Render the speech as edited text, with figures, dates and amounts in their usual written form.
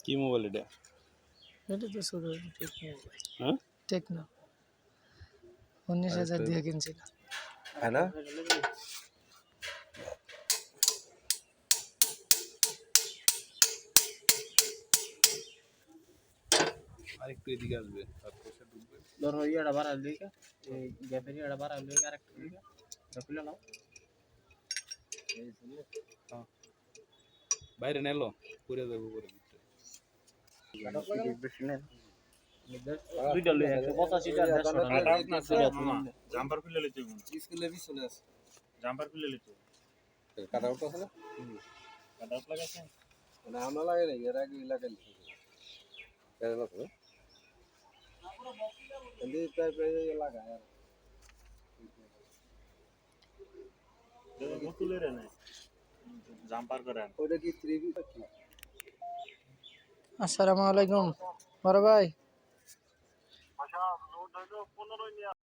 কি মোবাইল এটা? এটা তো ছোট টেকনো হ্যাঁ টেকনো 19,000 দিয়ে কিনছিলাম। হ্যাঁ না আরেকটু এদিকে আসবে আর পয়সা ঢুকবে। ধরো ইয়াটা বাড়াল দিকে এই গ্যাপের ইয়াটা বাড়াল দিকে আরেকটু দিকে এটা খুলে নাও বাইরে নেলো পুরে দেবো করে দিচ্ছে। বেশি নেন দুইটা লই 185 টাকা 150 টাকা জাম্পার খুলে লইতে স্কুলের পিছনে আছে জাম্পার খুলে লইতে কাটা আউট আছে না কাটাপ লাগাইছে মানে আমরা লাগাই না এর আগে লাগাই কেন না তো এন্ড প্রায় প্রায় লাগায় আর তুলে রে না জাম্পার করে ওটা কি 3B কি আসসালামু আলাইকুম বড় ভাই। আচ্ছা লোড হলো 15